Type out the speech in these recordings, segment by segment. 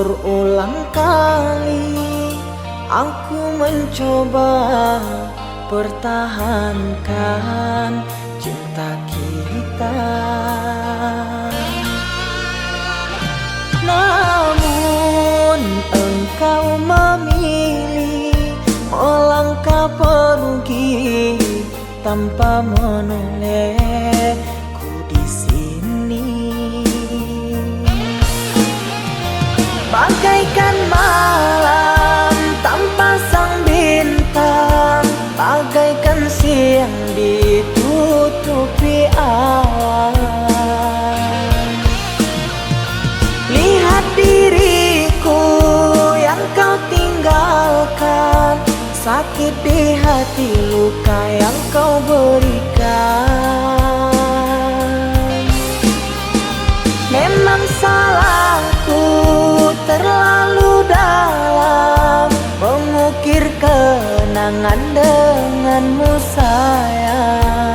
berulang kali aku mencoba pertahankan cinta kita, namun engkau memilih melangkah pergi tanpa menolehku di sini. Bagaikan malam tanpa sang bintang, bagaikan siang ditutupi awan. Lihat diriku yang kau tinggalkan, sakit di hati, luka yang kau berikan. Memang salahku terlalu dalam mengukir kenangan denganmu sayang.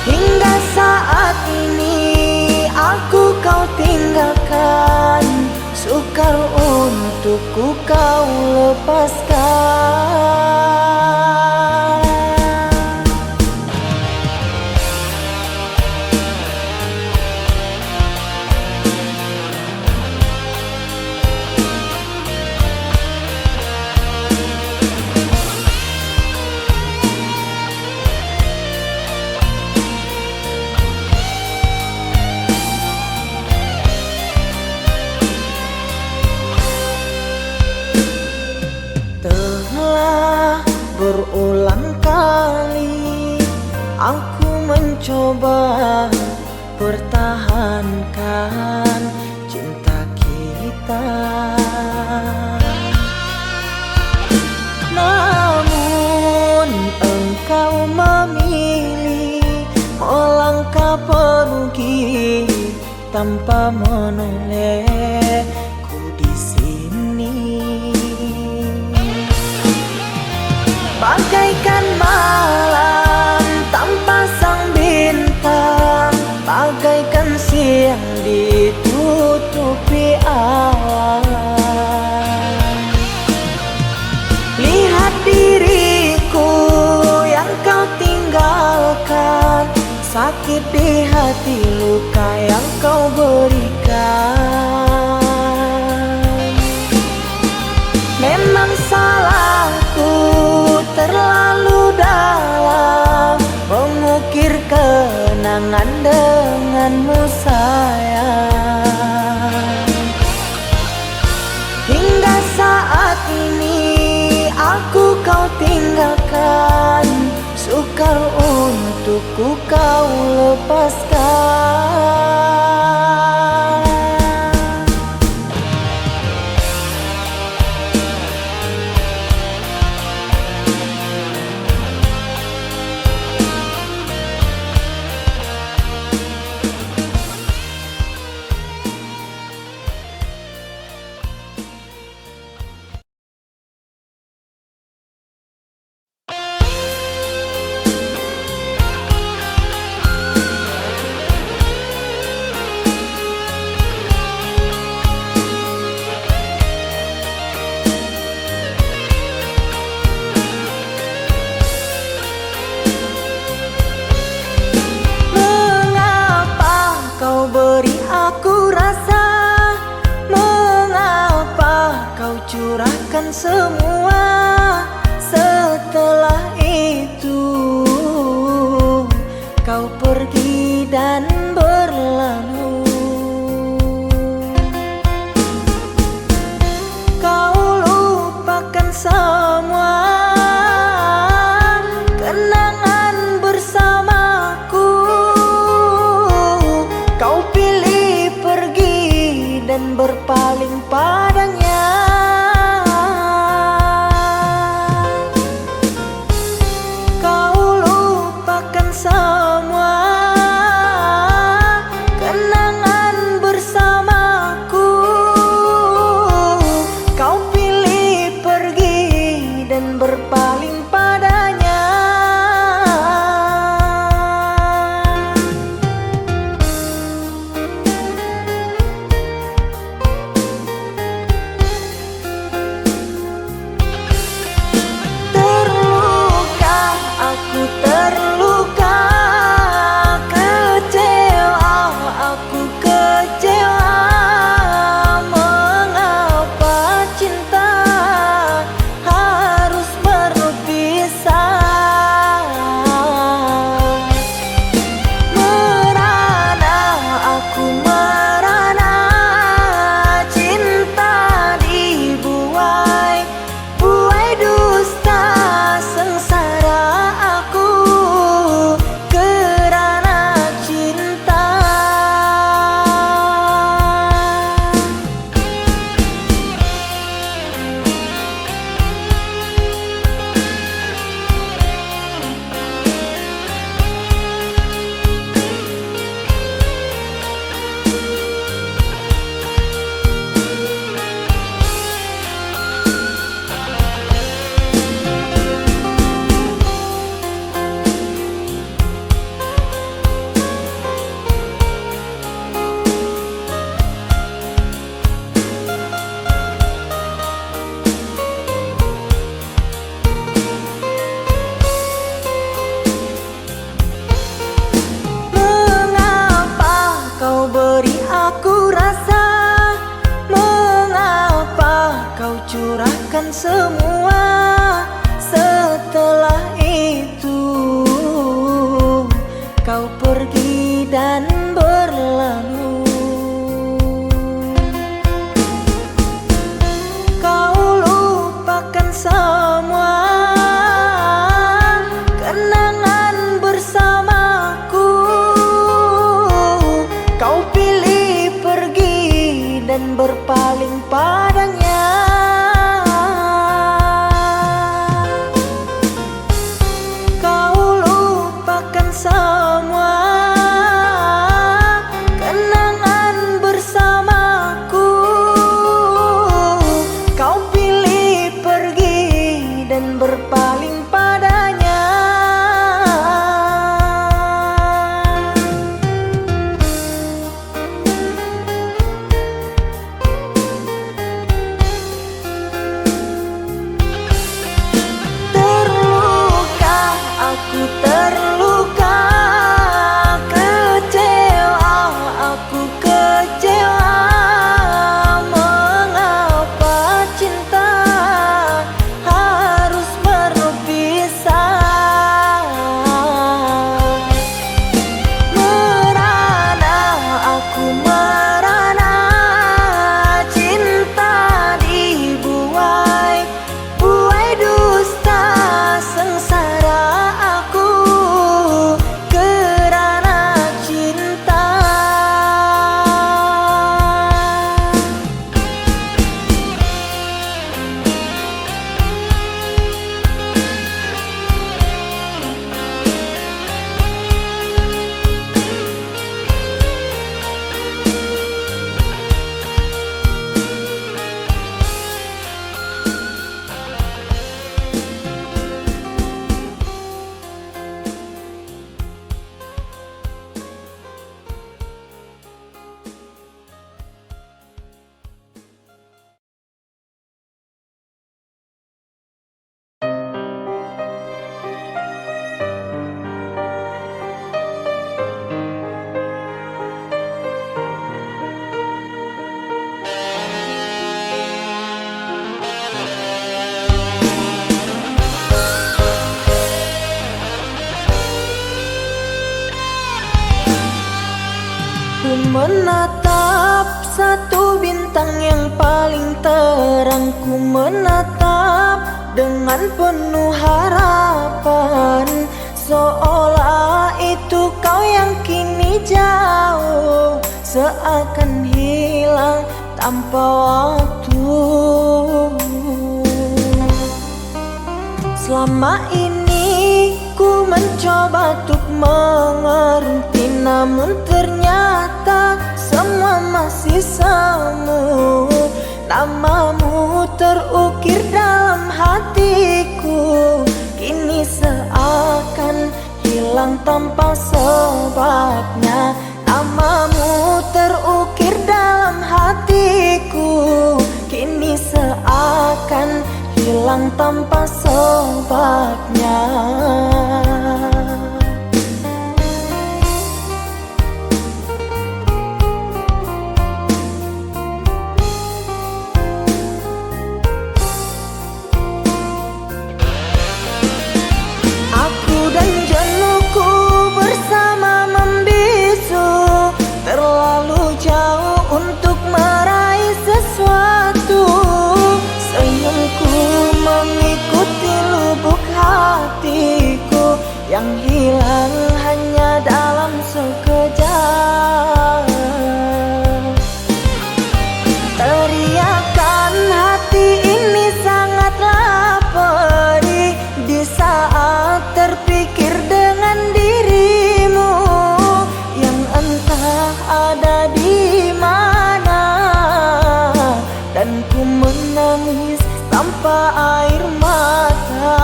Hingga saat ini aku kau tinggalkan, sukar untukku kau lepaskan. Telah berulang kali aku mencoba pertahankan cinta kita, namun engkau memilih melangkah pergi tanpa menolehku di sini. Bagaikan malam tanpa sang bintang, bagaikan siang ditutupi awan. Lihat diriku yang kau tinggalkan, sakit di hati, luka yang kau berikan. Memang salahku terlalu dalam mengukir kenangan denganmu sayang. Hingga saat ini aku kau tinggalkan, sukar untukku kau lepaskan. Curahkan semua, setelah itu kau pergi dan berlalu. Kau lupakan semua kenangan bersamaku. Kau pilih pergi dan berpaling padanya. lupakan semua. Setelah itu kau pergi dan berlalu. Kau lupakan semua kenangan bersamaku. Kau pilih pergi dan berpaling padanya. Kau lupakan semua kenangan bersamaku. Kau pilih pergi dan berpaling padanya. Terluka, aku terluka, kecewa, aku kecewa. Mengapa cinta harus berpisah? Merana, aku merana, cinta dibuai, buai dusta sengsara aku kerana cinta. Ku menatap satu bintang yang paling terang. Ku menatap dengan penuh harapan, seolah itu kau yang kini jauh, seakan hilang tanpa waktu. Selama ini ku mencoba untuk mengerti, namun ternyata semua masih semu. Namamu terukir dalam hatiku, kini seakan hilang tanpa sebabnya. Namamu terukir dalam hatiku, kini seakan hilang tanpa sebabnya. Aku dan jenuhku bersama membisu, terlalu jauh untuk meraih sesuatu. Senyumku mengikuti lubuk hatiku yang hilang hanya dalam sekejap. Teriakan hati ini sangatlah pedih di saat terpikir dengan dirimu yang entah ada di mana, dan ku menangis tanpa air mata.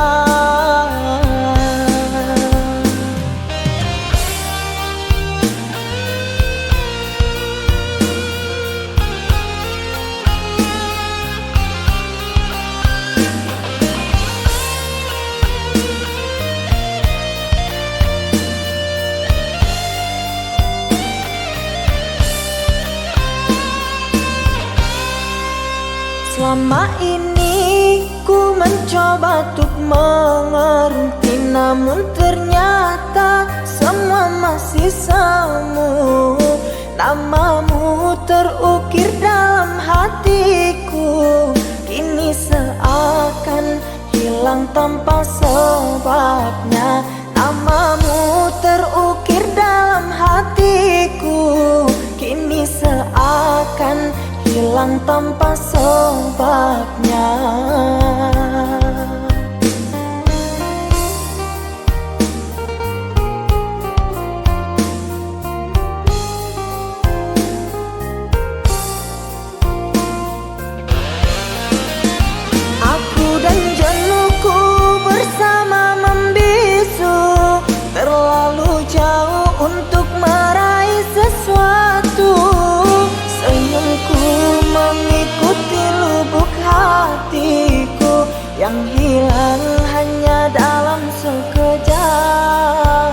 Selama ini mencoba untuk mengerti, namun ternyata semua masih semu. Namamu terukir dalam hatiku, kini seakan hilang tanpa sebabnya. Namamu terukir dalam hatiku, kini seakan hilang tanpa sebabnya. Aku dan jenuhku bersama membisu, terlalu jauh untuk meraih sesuatu. Senyumku mengikuti lubuk hatiku yang hilang hanya dalam sekejap.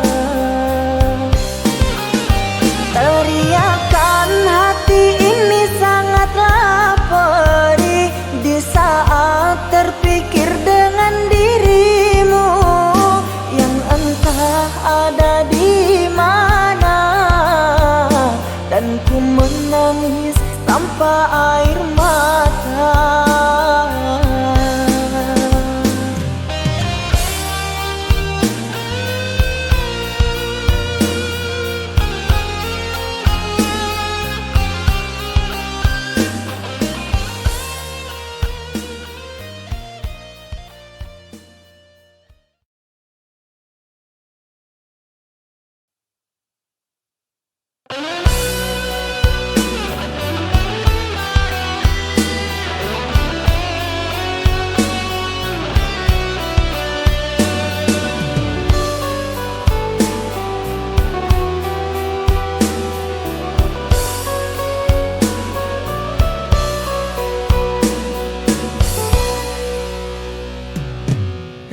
Teriakan hati ini sangatlah perih di saat terpikir dengan dirimu yang entah ada di mana, dan ku menangis tanpa air mata.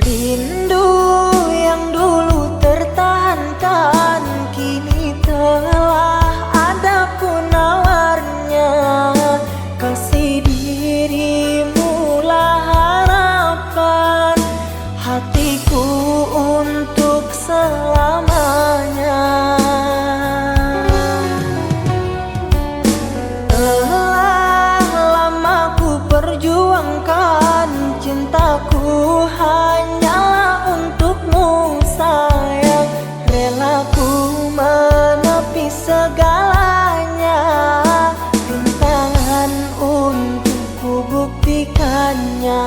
Rindu yang dulu tertahankan kini telah ada penawarnya. Kasih dirimu lah harapan hatiku untuk selamanya. Telah lama ku perjuangkan cintaku hanyalah untukmu sayang. Rela ku menepi segalanya, rintangan untuk ku buktikannya.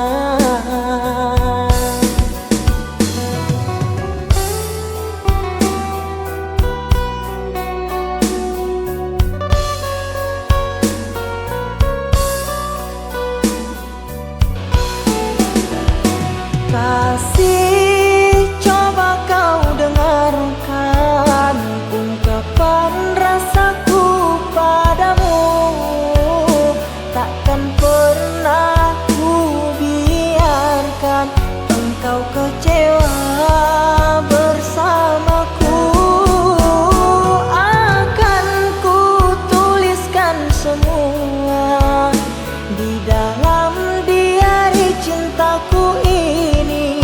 Kasih, coba kau dengarkan ungkapan rasaku padamu. Takkan pernah ku biarkan engkau kecewa bersamaku. Akan ku tuliskan semua di dalam diari cintaku ini.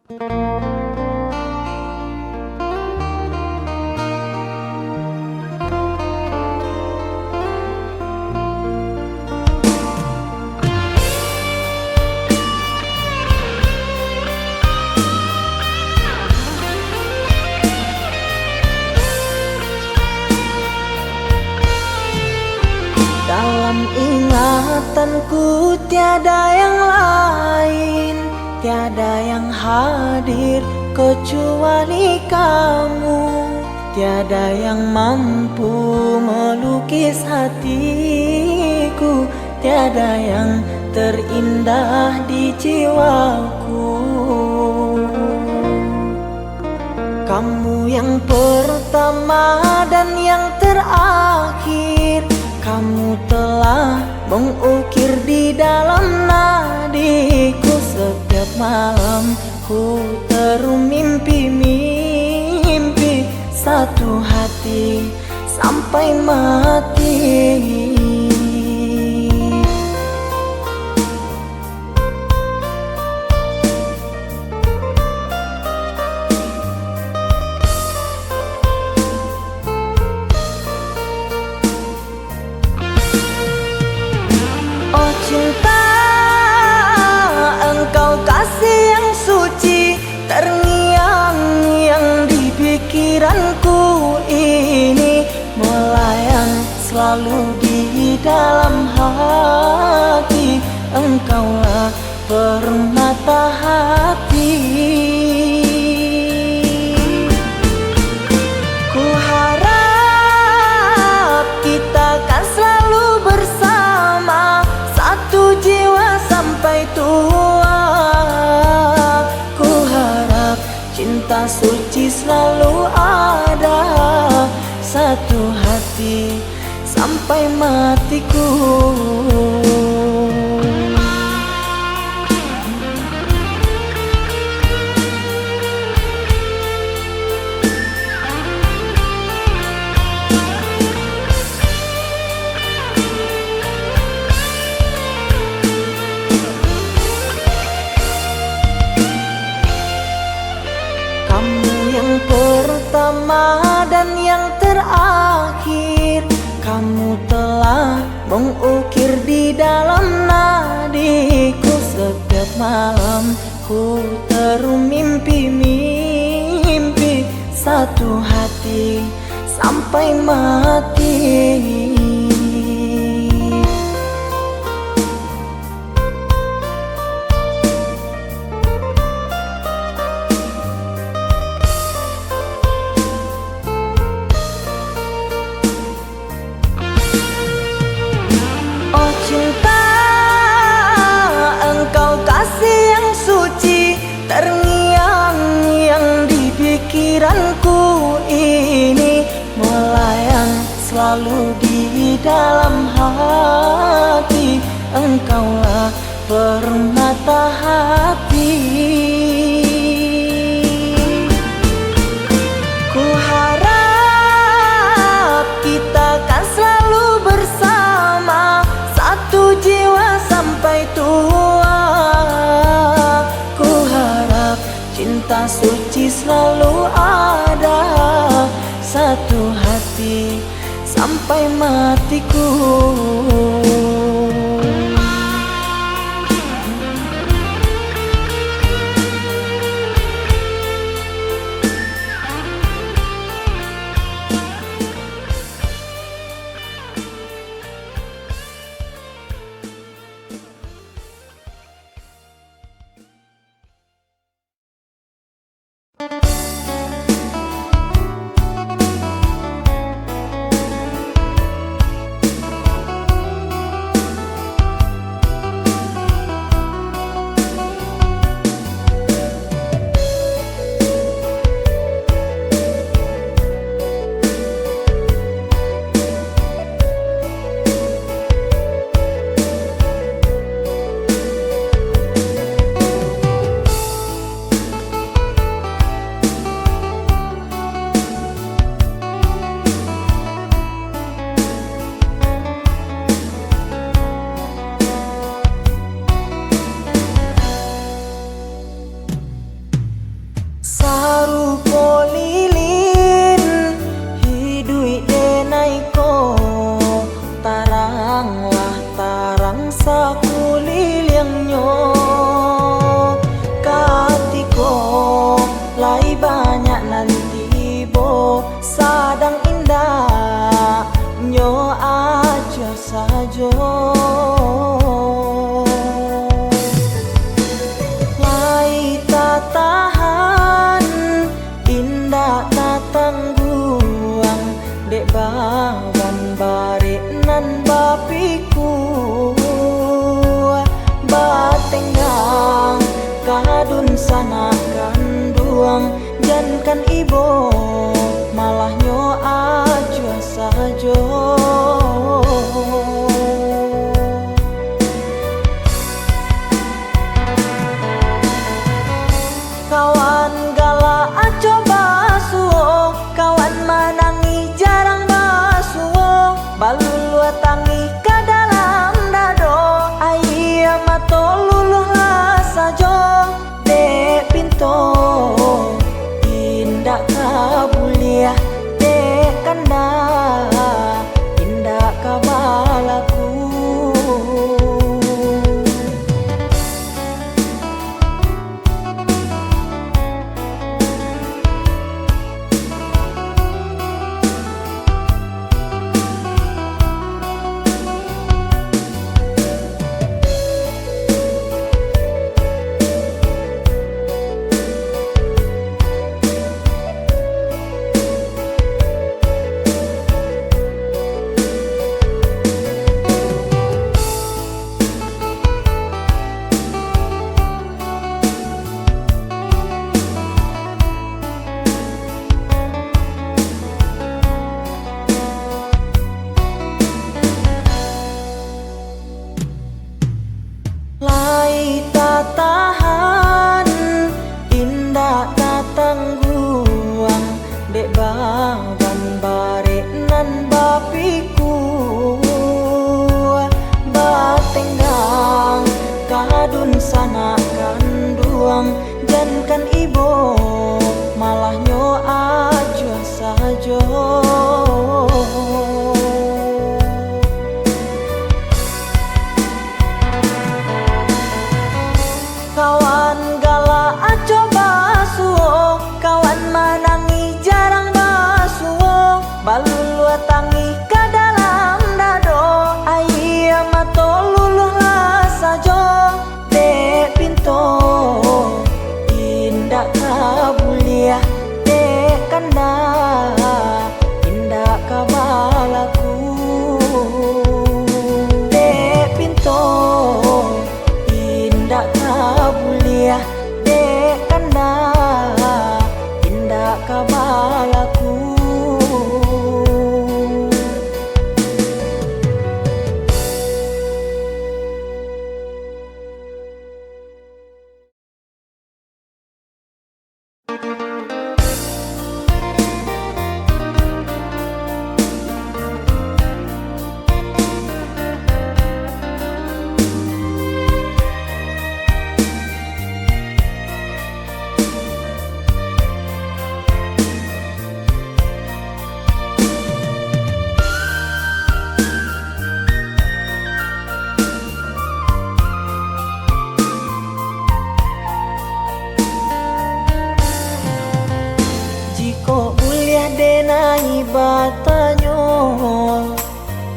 Dalam ingatanku tiada yang lain, tiada yang hadir kecuali kamu. Tiada yang mampu melukis hatiku, tiada yang terindah di jiwaku. Kamu yang pertama dan yang terakhir, kamu telah mengukir di dalam nadiku. Setiap malam ku termimpi-mimpi satu hati sampai mati. Oh cinta, engkau kasih yang suci, terngiang-ngiang di pikiranku ini, melayang selalu di dalam hati. Engkaulah permata hati. Ku harap kita kan selalu bersama, satu jiwa sampai tua. Ku harap cinta suci selalu ada, satu hati sampai matiku. Pertama dan yang terakhir, kamu telah mengukir di dalam nadiku. Setiap malam ku termimpi-mimpi satu hati sampai mati. Oh cinta, engkau kasih yang suci, terngiang-ngiang di pikiranku ini, melayang selalu di dalam hati. Engkaulah permata hati. Ku harap kita kan selalu bersama, satu jiwa sampai tua. Ku harap cinta suci selalu ada, satu hati sampai matiku. sajo. Lai tak tahan, indah tak tangguang, dek bawan barik nan bapiku. Batenggang kadun sana kanduang, jankan ibo malah nyo aja sajo. Kawan gala aco basuo, kawan manangi jarang basuo, balulu tangi ka dalam dado, ayah mato luluh lah sajo. Dek pinto indak kabuliah, dek kanda indak kabalaku. Lai tak tahan, indah tak tangguang, dek bawan barik nan bapiku. Batenggang kadun sana kanduang, jankan ibo malah nyo aja sajo. Kawan gala aco basuo, kawan manangi jarang basuo, balulu tangi ka dalam dado, ayah mato luluh lah sajo. Dek pinto indak kabuliah, dek kanda indak kabalaku. Dek pinto indak kabuliah, dek kanda indak kabalaku. Jiko uliah denai batanyo,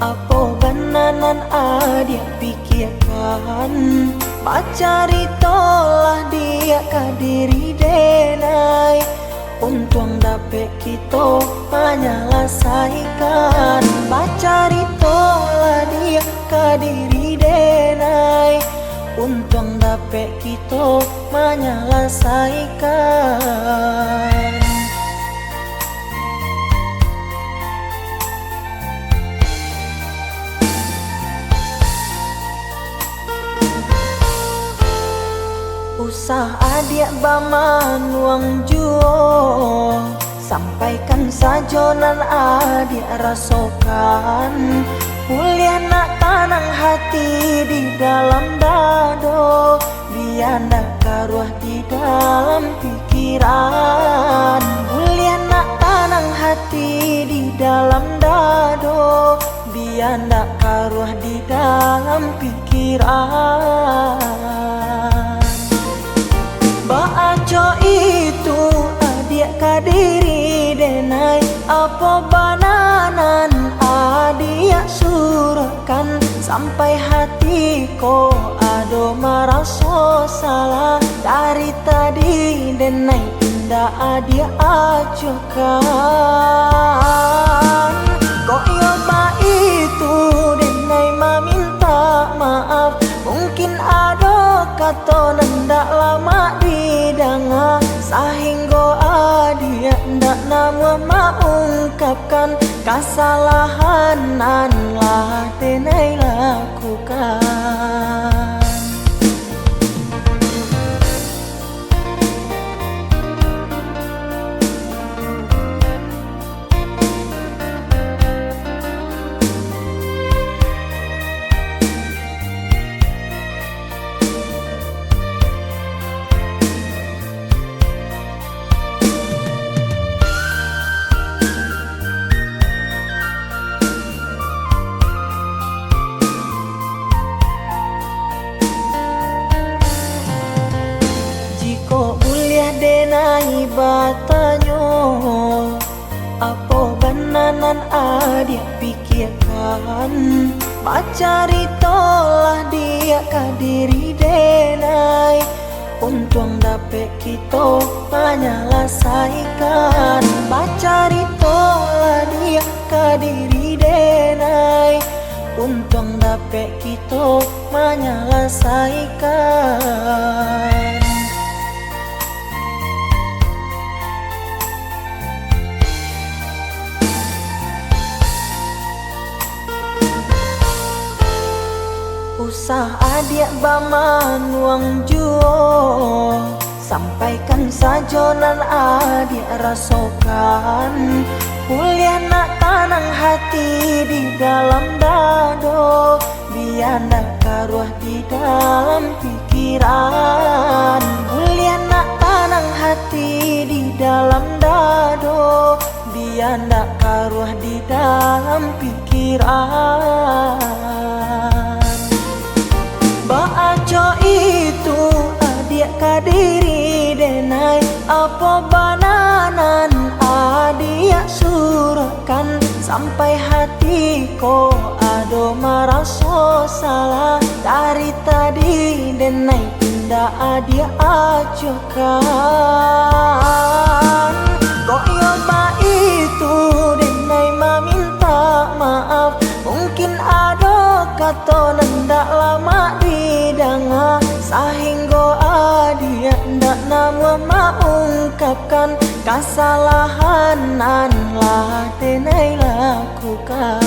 apo bananan adia pikirkan, pacari tolah dia kadiri denai, untung dapet kita menyelesaikan. Pacari tolah dia kadiri denai, untung dapet kita menyelesaikan. Usah adik baman uang juo, sampaikan saja nan adik rasakan. Kuliah nak tanang hati di dalam dado, biar nak karuah di dalam pikiran. Kuliah nak tanang hati di dalam dado, biar nak karuah di dalam pikiran. Baaco itu adik kadiri denai, apa bananan adik surkan. sampai hatiku ado maraso salah. Dari tadi denai indah adia ajukan. Kok yoba itu denai meminta maaf. Mungkin ado kata nendak lama didanga, sehingga adia ndak nama mengungkapkan kesalahan nan lah denai lakukan. Denai batanyo, apa benanan adia pikirkan. Bacari tolah dia kadiri denai, untung dapet kita menyelesaikan. Bacari tolah dia kadiri denai, untung dapet kita menyelesaikan. Usah adik baman uang juo, sampaikan saja nan adik rasakan. Kuliah nak tanang hati di dalam dado, biar nak karuah di dalam pikiran. Kuliah nak tanang hati di dalam dado, biar nak karuah di dalam pikiran. Baaco itu adik kadiri denai, apa bananan adik surahkan. Sampai hatiku ado maraso salah. Dari tadi denai indah adik ajukan. Kok yoba itu denai meminta maaf. Mungkin ado kata nendak lama didanga, sehingga adia ndak nama mengungkapkan kesalahan nan lah denai lakukan.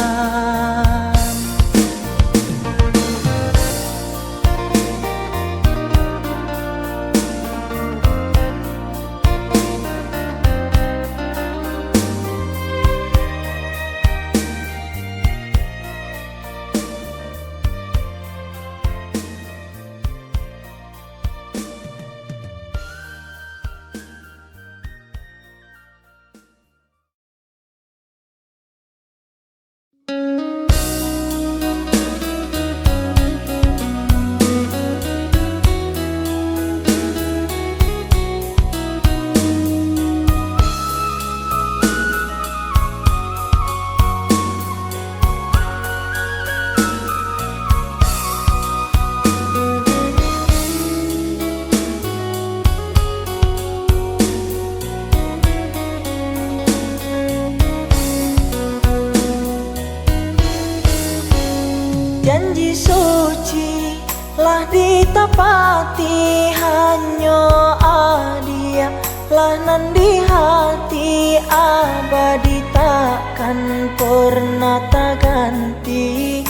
Janji suci lah ditepati, hanya adia lah nan di hati. Abadi takkan pernah tak ganti,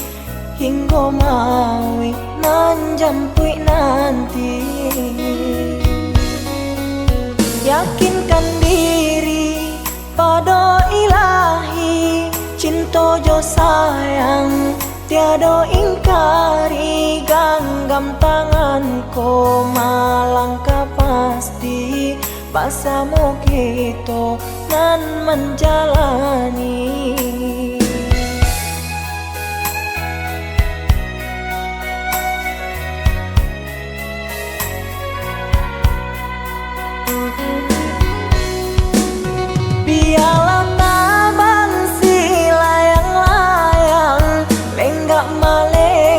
hingga maui nan jampui nanti. Yakinkan diri pada ilahi, cinta jo sayang tiada ingkari. Genggam tanganku melangkah pasti, bersama kita nan menjalani. Biarlah tabang si layang-layang lenggak malek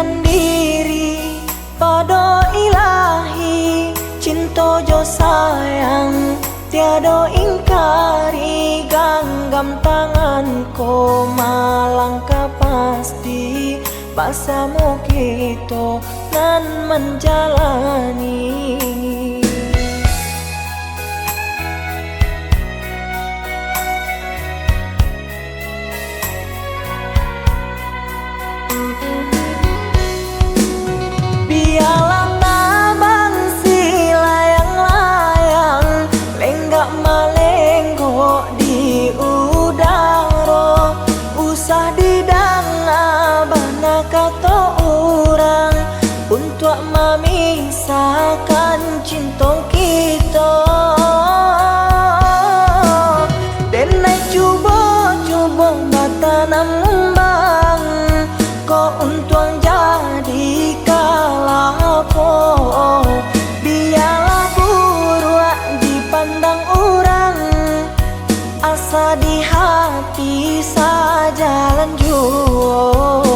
yakinkan diri pada ilahi, cinta jo sayang tiada ingkari, genggam tanganku malangkah pasti bersama kita nan menjalani. Biarlah tabang si layang-layang lenggak malenggok di udara, usah didanga bana kata orang untuk memisahkan cinta kita. Dan naik cuba-cuba batanam bang kau untung jadi kalapo, biarlah buruk dipandang orang, asa di hati saja lanjut.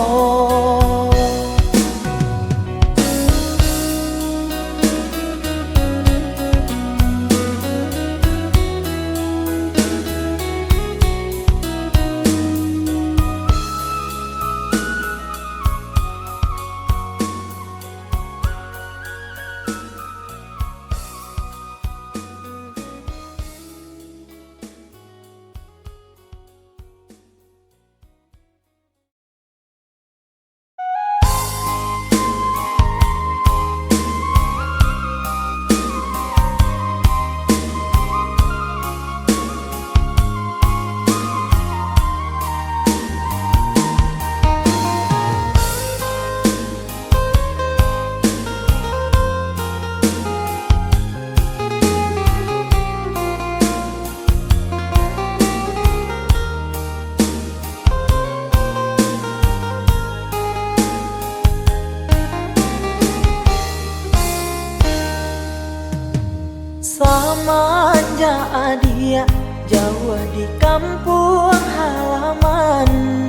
Semenjak dia jauh di kampung halaman,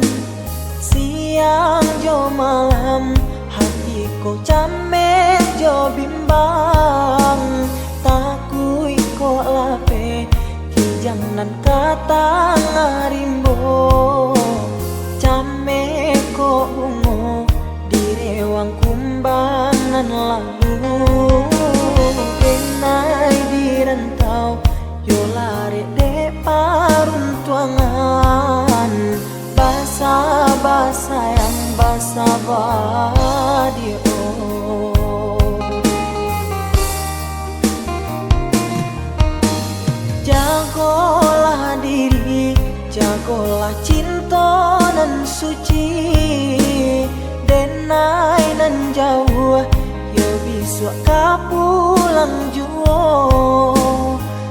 siang jo malam hatiku camek jo bimbang, takui ko lape kijang nan kata ngarimbo, camek ko bungo di rewang kumbangan lalu. Kenai di rantau yo lari de paruntuangan, basa-basa yang basa badio. Jagolah diri, jagolah cinta nan suci, denai nan jauh yo bisa kapulang juo,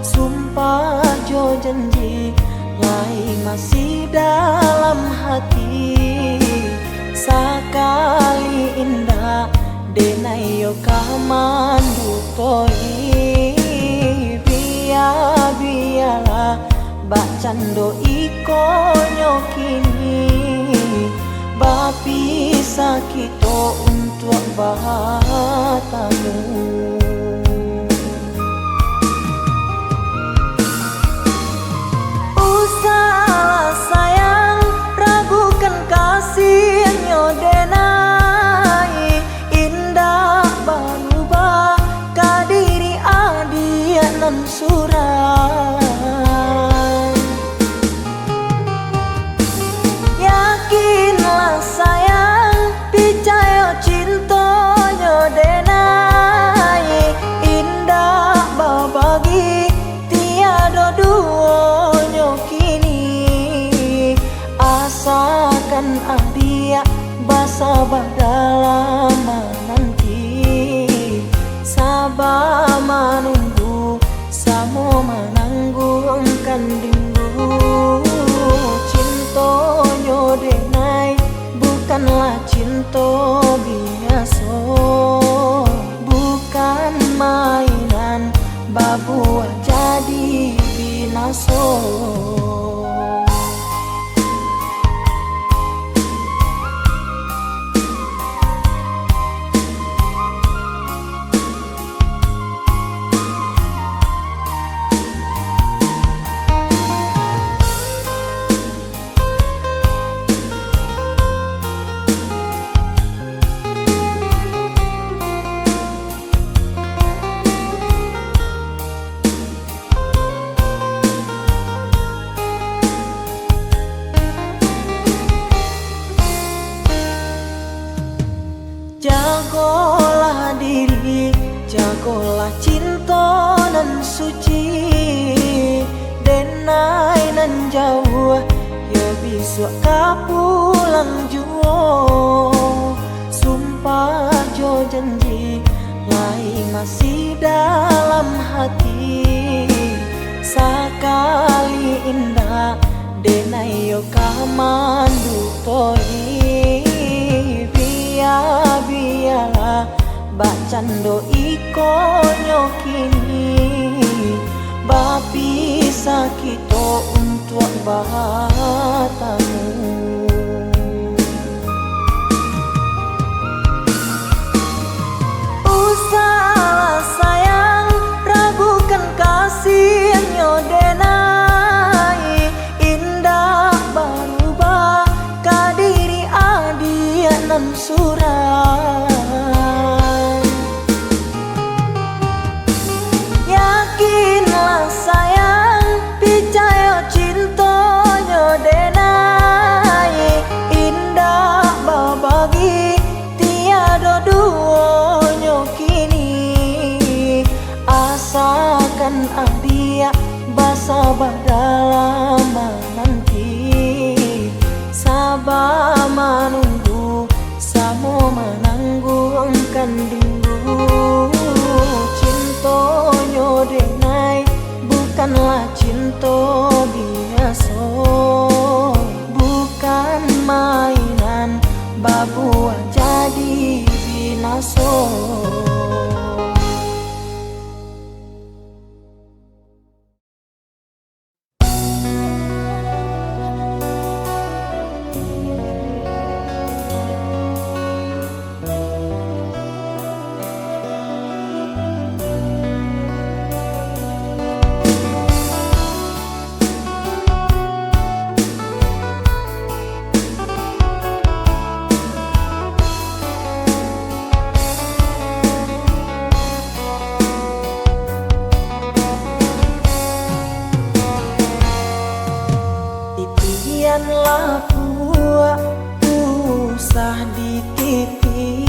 sumpah jo janji lai masih dalam hati, sekali indah denai yo kaman dutoi, biarlah bacando iko nyokini, bapi sakito untuk bahatamu. Usahlah sayang ragukan kasihnya denai, indah berubah kadiri adia nan surang. Yakinlah sayang percaya cintanya denai, indah berbagi tiada duanya kini, asakan adia basabah dalam nanti, sabar menunggu samo menanggungkan rindu, cintonyo denai bukanlah cinta biasa, bukan mainan babuah jadi binaso. Jagolah cinta nan suci, denai nan jauh, ya bisa kapulang juo. Sumpah jo janji, lai masih dalam hati. Sakali indah, denai yo kamandu tori. Biarlah bacando iko nyokini, bapi sakito untuk batamu. Usahlah sayang, ragukan kasihnya denai. Indah berubah kadiri adia nan surai. Yakinlah sayang, percaya cintanya denai. Indah berbagi, tiada duanya kini. Asakan adia basabah dalam menanti. Sabar menunggu, samo menanggungkan rindu. Cintonyo denai bukanlah cinta biasa, bukan mainan babuah jadi binaso. Titianlah buah usah di titi,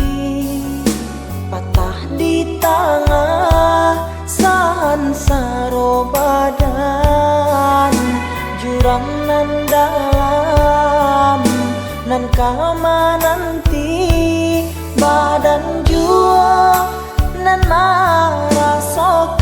patah di tengah sahan saro badan. Jurang nan dalam nan kama nanti, badan jua nan merasakan.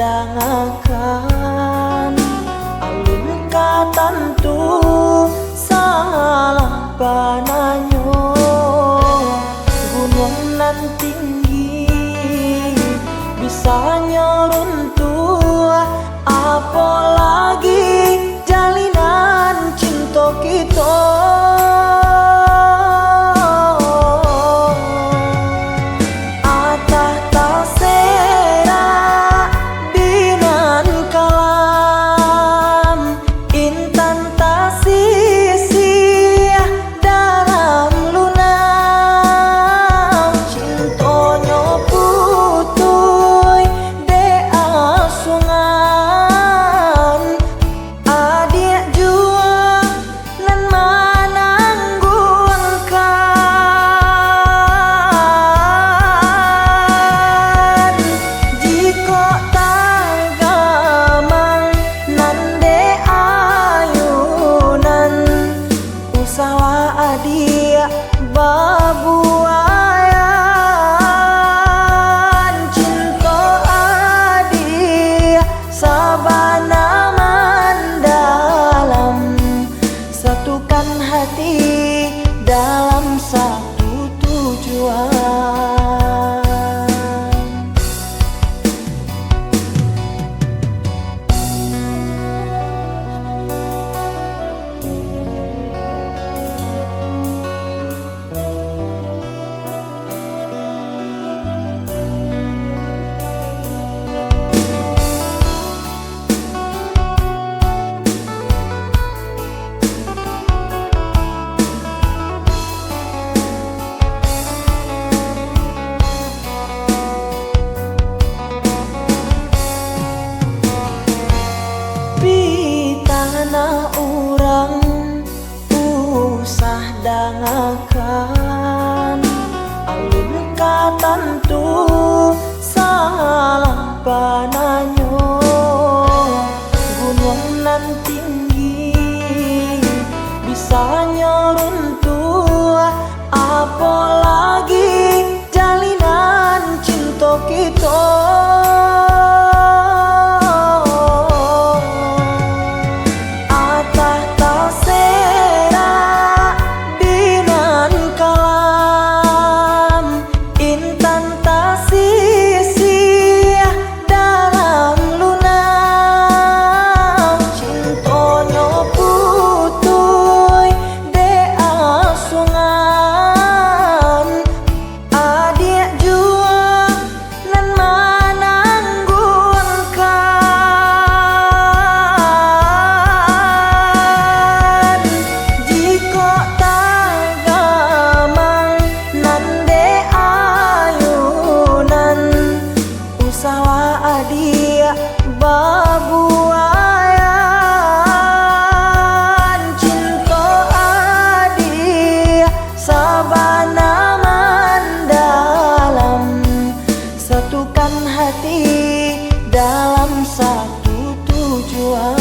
Dangakan alun katantu salah pananyo. Gunung nan tinggi bisanya runtuh, apalagi jalinan mana orang usah dangakan alun katantu salah pananyo gunung nan tinggi bisa nyeruntuh apalagi jalinan cinta kita. Adia babuayan cinta adia sabana mendalam satukan hati dalam satu tujuan.